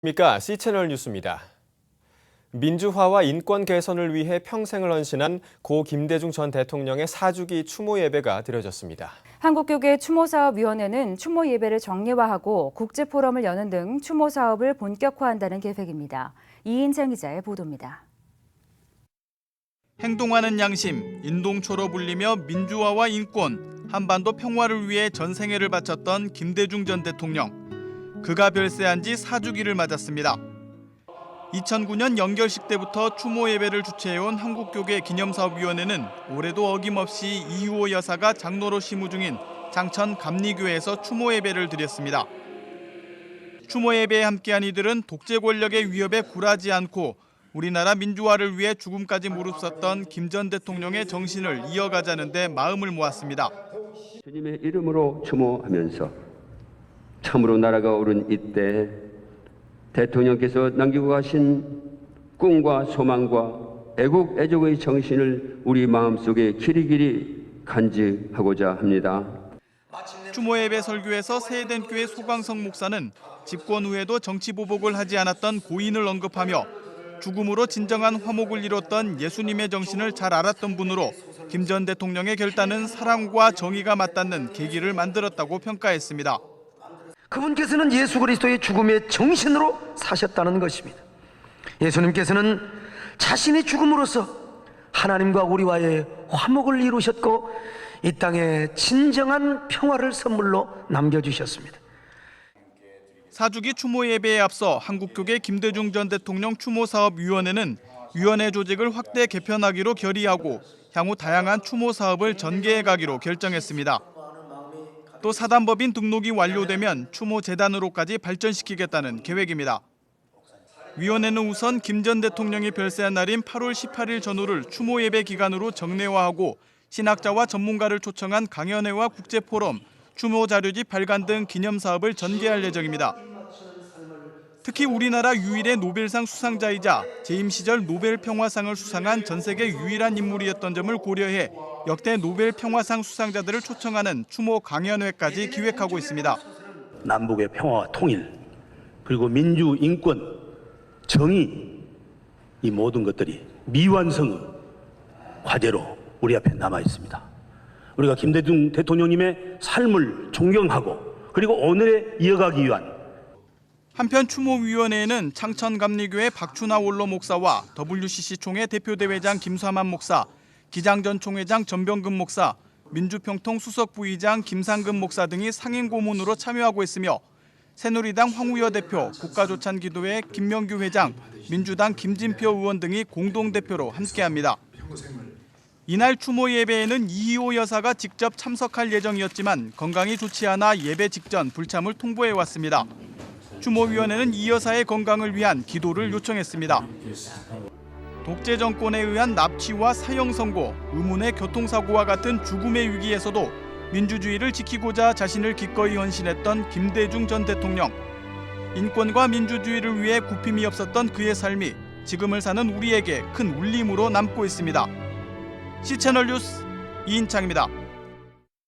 안녕하십니까? C채널 뉴스입니다. 민주화와 인권 개선을 위해 평생을 헌신한 고 김대중 전 대통령의 4주기 추모 예배가 드려졌습니다. 한국교계 추모사업위원회는 추모 예배를 정례화하고 국제포럼을 여는 등 추모 사업을 본격화한다는 계획입니다. 이인창 기자의 보도입니다. 행동하는 양심, 인동초로 불리며 민주화와 인권, 한반도 평화를 위해 전생애를 바쳤던 김대중 전 대통령. 그가 별세한 지 4주기를 맞았습니다. 2009년 영결식 때부터 추모 예배를 주최해온 한국교계 기념사업위원회는 올해도 어김없이 이유호 여사가 장로로 심우 중인 장천 감리교회에서 추모 예배를 드렸습니다. 추모 예배에 함께한 이들은 독재 권력의 위협에 굴하지 않고 우리나라 민주화를 위해 죽음까지 무릅썼던 김 전 대통령의 정신을 이어가자는 데 마음을 모았습니다. 주님의 이름으로 추모하면서 참으로 나라가 오른 이때 대통령께서 남기고 가신 꿈과 소망과 애국 애족의 정신을 우리 마음속에 길이길이 간직하고자 합니다. 추모 예배 설교에서 세해된 교회 소광석 목사는 집권 후에도 정치 보복을 하지 않았던 고인을 언급하며 죽음으로 진정한 화목을 이뤘던 예수님의 정신을 잘 알았던 분으로 김 전 대통령의 결단은 사랑과 정의가 맞닿는 계기를 만들었다고 평가했습니다. 그분께서는 예수 그리스도의 죽음의 정신으로 사셨다는 것입니다. 예수님께서는 자신의 죽음으로써 하나님과 우리와의 화목을 이루셨고 이 땅에 진정한 평화를 선물로 남겨주셨습니다. 4주기 추모 예배에 앞서 한국교계 김대중 전 대통령 추모사업위원회는 위원회 조직을 확대 개편하기로 결의하고 향후 다양한 추모 사업을 전개해 가기로 결정했습니다. 또 사단법인 등록이 완료되면 추모재단으로까지 발전시키겠다는 계획입니다. 위원회는 우선 김 전 대통령이 별세한 날인 8월 18일 전후를 추모 예배 기간으로 정례화하고 신학자와 전문가를 초청한 강연회와 국제포럼, 추모 자료집 발간 등 기념사업을 전개할 예정입니다. 특히 우리나라 유일의 노벨상 수상자이자 재임 시절 노벨 평화상을 수상한 전 세계 유일한 인물이었던 점을 고려해 역대 노벨 평화상 수상자들을 초청하는 추모 강연회까지 기획하고 있습니다. 남북의 평화와 통일, 그리고 민주, 인권, 정의, 이 모든 것들이 미완성의 과제로 우리 앞에 남아 있습니다. 우리가 김대중 대통령님의 삶을 존경하고 그리고 오늘에 이어가기 위한 한편 추모위원회에는 창천감리교회 박춘하 원로 목사와 WCC 총회 대표대회장 김사만 목사, 기장전 총회장 전병근 목사, 민주평통 수석 부의장 김상근 목사 등이 상임 고문으로 참여하고 있으며 새누리당 황우여 대표, 국가조찬기도회 김명규 회장, 민주당 김진표 의원 등이 공동대표로 함께합니다. 이날 추모 예배에는 이희호 여사가 직접 참석할 예정이었지만 건강이 좋지 않아 예배 직전 불참을 통보해왔습니다. 추모위원회는 이 여사의 건강을 위한 기도를 요청했습니다. 독재 정권에 의한 납치와 사형 선고, 의문의 교통사고와 같은 죽음의 위기에서도 민주주의를 지키고자 자신을 기꺼이 헌신했던 김대중 전 대통령. 인권과 민주주의를 위해 굽힘이 없었던 그의 삶이 지금을 사는 우리에게 큰 울림으로 남고 있습니다. C채널 뉴스 이인창입니다.